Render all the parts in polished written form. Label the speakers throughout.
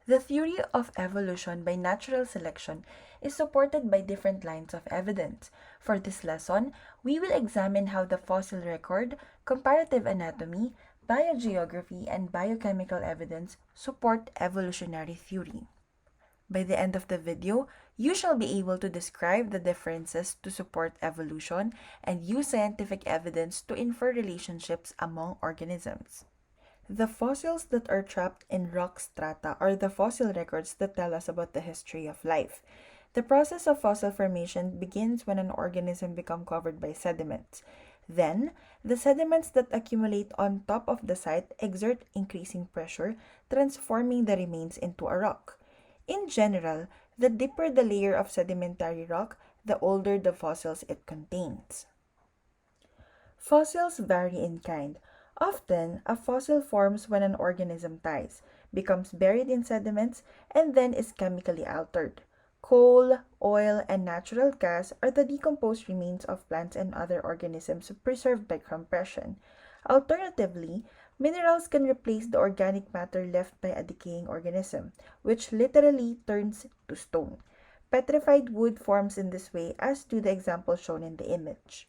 Speaker 1: The theory of evolution by natural selection is supported by different lines of evidence. For this lesson, we will examine how the fossil record, comparative anatomy, biogeography, and biochemical evidence support evolutionary theory. By the end of the video, you shall be able to describe the differences to support evolution and use scientific evidence to infer relationships among organisms. The fossils that are trapped in rock strata are the fossil records that tell us about the history of life. The process of fossil formation begins when an organism becomes covered by sediments. Then, the sediments that accumulate on top of the site exert increasing pressure, transforming the remains into a rock. In general, the deeper the layer of sedimentary rock, the older the fossils it contains. Fossils vary in kind. Often, a fossil forms when an organism dies, becomes buried in sediments, and then is chemically altered. Coal, oil, and natural gas are the decomposed remains of plants and other organisms preserved by compression. Alternatively, minerals can replace the organic matter left by a decaying organism, which literally turns to stone. Petrified wood forms in this way, as do the example shown in the image.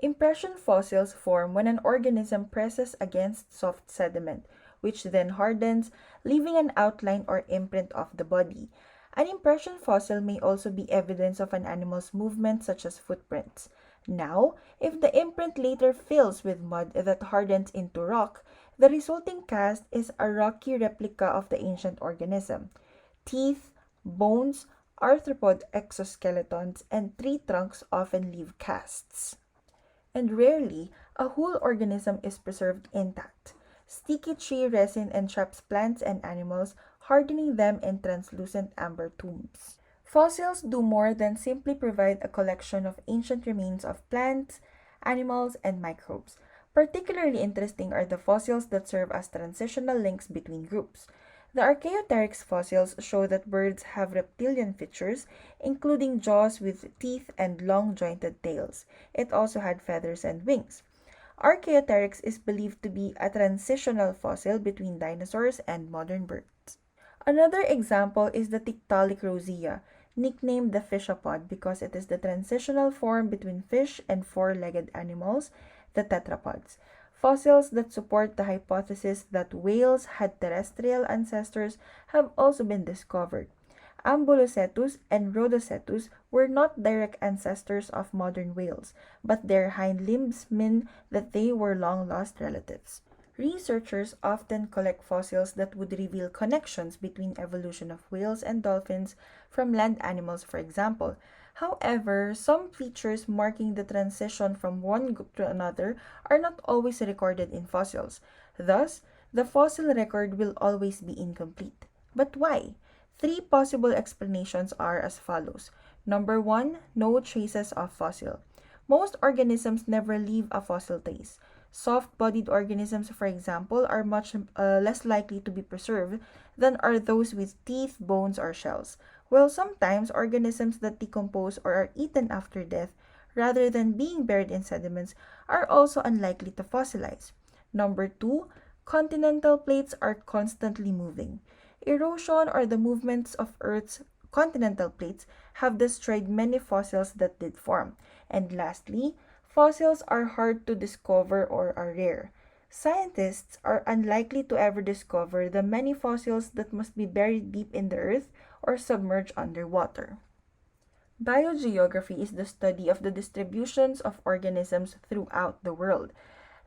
Speaker 1: Impression fossils form when an organism presses against soft sediment, which then hardens, leaving an outline or imprint of the body. An impression fossil may also be evidence of an animal's movement, such as footprints. Now, if the imprint later fills with mud that hardens into rock, the resulting cast is a rocky replica of the ancient organism. Teeth, bones, arthropod exoskeletons, and tree trunks often leave casts. And rarely, a whole organism is preserved intact. Sticky tree resin entraps plants and animals, hardening them in translucent amber tombs. Fossils do more than simply provide a collection of ancient remains of plants, animals, and microbes. Particularly interesting are the fossils that serve as transitional links between groups. The Archaeopteryx fossils show that birds have reptilian features, including jaws with teeth and long jointed tails. It also had feathers and wings. Archaeopteryx is believed to be a transitional fossil between dinosaurs and modern birds. Another example is the Tiktaalik rosea, nicknamed the fishapod because it is the transitional form between fish and four-legged animals, the tetrapods. Fossils that support the hypothesis that whales had terrestrial ancestors have also been discovered. Ambulocetus and Rhodocetus were not direct ancestors of modern whales, but their hind limbs mean that they were long lost relatives. Researchers often collect fossils that would reveal connections between evolution of whales and dolphins from land animals, for example. However, some features marking the transition from one group to another are not always recorded in fossils. Thus, the fossil record will always be incomplete. But why? Three possible explanations are as follows. Number one, no traces of fossil. Most organisms never leave a fossil trace. Soft-bodied organisms, for example, are much less likely to be preserved than are those with teeth, bones, or shells. While sometimes organisms that decompose or are eaten after death, rather than being buried in sediments, are also unlikely to fossilize. Number two, continental plates are constantly moving. Erosion or the movements of Earth's continental plates have destroyed many fossils that did form. And lastly, fossils are hard to discover or are rare. Scientists are unlikely to ever discover the many fossils that must be buried deep in the earth or submerged underwater. Biogeography is the study of the distributions of organisms throughout the world.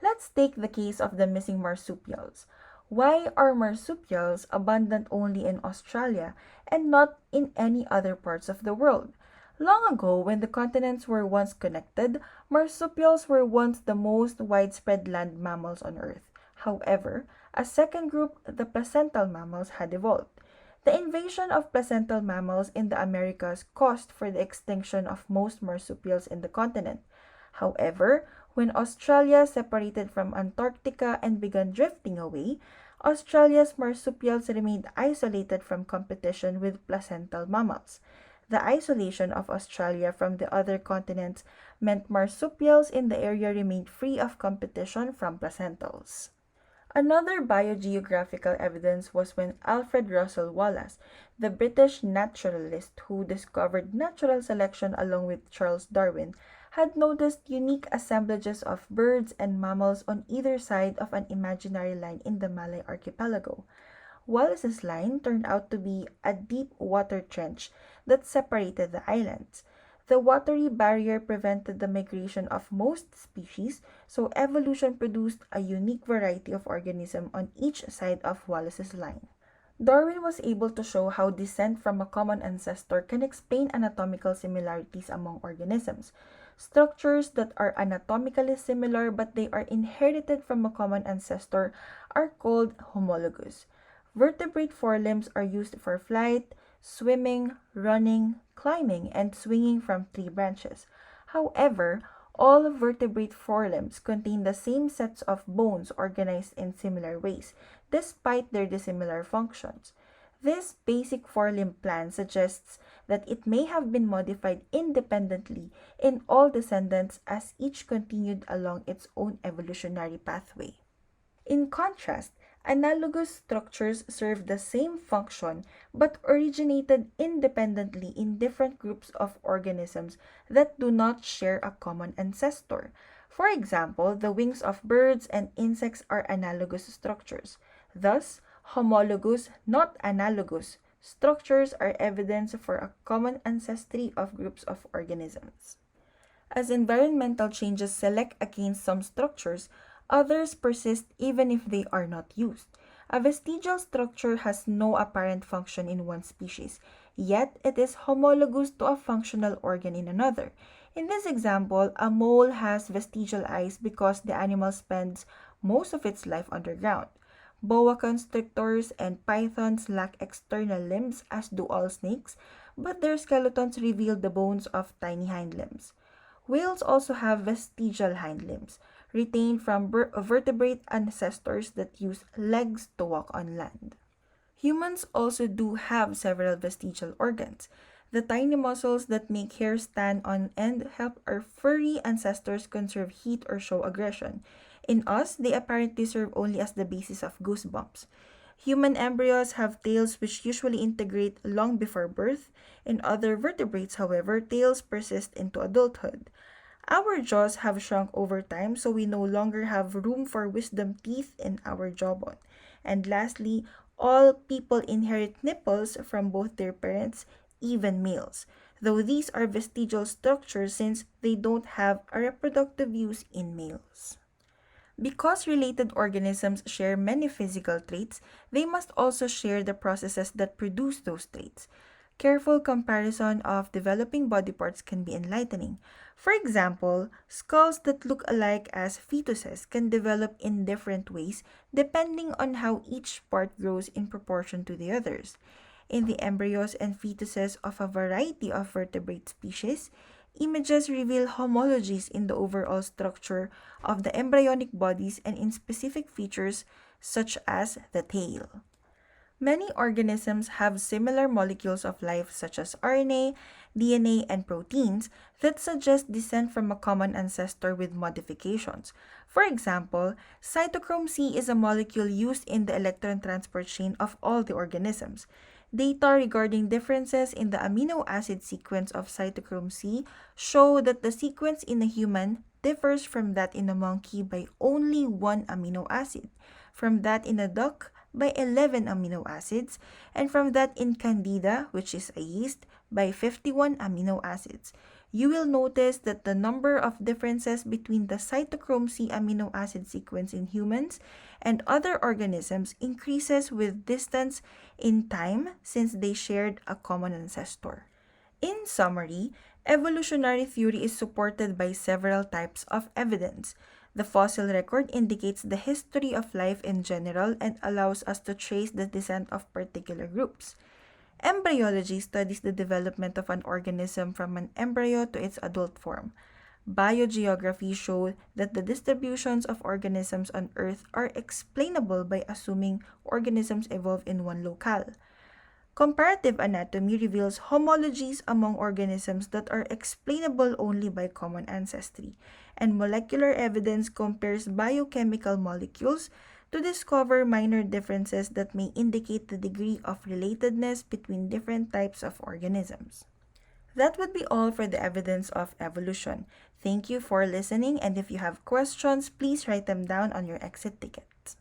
Speaker 1: Let's take the case of the missing marsupials. Why are marsupials abundant only in Australia and not in any other parts of the world? Long ago, when the continents were once connected, marsupials were once the most widespread land mammals on Earth. However, a second group, the placental mammals, had evolved. The invasion of placental mammals in the Americas caused for the extinction of most marsupials in the continent. However, when Australia separated from Antarctica and began drifting away, Australia's marsupials remained isolated from competition with placental mammals. The isolation of Australia from the other continents meant marsupials in the area remained free of competition from placentals. Another biogeographical evidence was when Alfred Russel Wallace, the British naturalist who discovered natural selection along with Charles Darwin, had noticed unique assemblages of birds and mammals on either side of an imaginary line in the Malay archipelago. Wallace's line turned out to be a deep water trench that separated the islands. The watery barrier prevented the migration of most species, so evolution produced a unique variety of organisms on each side of Wallace's line. Darwin was able to show how descent from a common ancestor can explain anatomical similarities among organisms. Structures that are anatomically similar but they are inherited from a common ancestor are called homologous. Vertebrate forelimbs are used for flight, swimming, running, climbing, and swinging from tree branches. However, all vertebrate forelimbs contain the same sets of bones organized in similar ways, despite their dissimilar functions. This basic forelimb plan suggests that it may have been modified independently in all descendants as each continued along its own evolutionary pathway. In contrast, analogous structures serve the same function but originated independently in different groups of organisms that do not share a common ancestor. For example, the wings of birds and insects are analogous structures. Thus, homologous, not analogous, structures are evidence for a common ancestry of groups of organisms. As environmental changes select against some structures, others persist even if they are not used. A vestigial structure has no apparent function in one species, yet it is homologous to a functional organ in another. In this example, a mole has vestigial eyes because the animal spends most of its life underground. Boa constrictors and pythons lack external limbs, as do all snakes, but their skeletons reveal the bones of tiny hind limbs. Whales also have vestigial hind limbs, retained from vertebrate ancestors that use legs to walk on land. Humans also do have several vestigial organs. The tiny muscles that make hair stand on end help our furry ancestors conserve heat or show aggression. In us, they apparently serve only as the basis of goosebumps. Human embryos have tails which usually integrate long before birth. In other vertebrates, however, tails persist into adulthood. Our jaws have shrunk over time, so we no longer have room for wisdom teeth in our jawbone. And lastly, all people inherit nipples from both their parents, even males, though these are vestigial structures since they don't have a reproductive use in males. Because related organisms share many physical traits, they must also share the processes that produce those traits. Careful comparison of developing body parts can be enlightening. For example, skulls that look alike as fetuses can develop in different ways depending on how each part grows in proportion to the others. In the embryos and fetuses of a variety of vertebrate species, images reveal homologies in the overall structure of the embryonic bodies and in specific features such as the tail. Many organisms have similar molecules of life such as RNA, DNA, and proteins that suggest descent from a common ancestor with modifications. For example, cytochrome C is a molecule used in the electron transport chain of all the organisms. Data regarding differences in the amino acid sequence of cytochrome C show that the sequence in a human differs from that in a monkey by only one amino acid, from that in a duck by 11 amino acids, and from that in Candida, which is a yeast, by 51 amino acids. You will notice that the number of differences between the cytochrome C amino acid sequence in humans and other organisms increases with distance in time since they shared a common ancestor. In summary, evolutionary theory is supported by several types of evidence. The fossil record indicates the history of life in general and allows us to trace the descent of particular groups. Embryology studies the development of an organism from an embryo to its adult form. Biogeography shows that the distributions of organisms on Earth are explainable by assuming organisms evolve in one locale. Comparative anatomy reveals homologies among organisms that are explainable only by common ancestry, and molecular evidence compares biochemical molecules to discover minor differences that may indicate the degree of relatedness between different types of organisms. That would be all for the evidence of evolution. Thank you for listening, and if you have questions, please write them down on your exit ticket.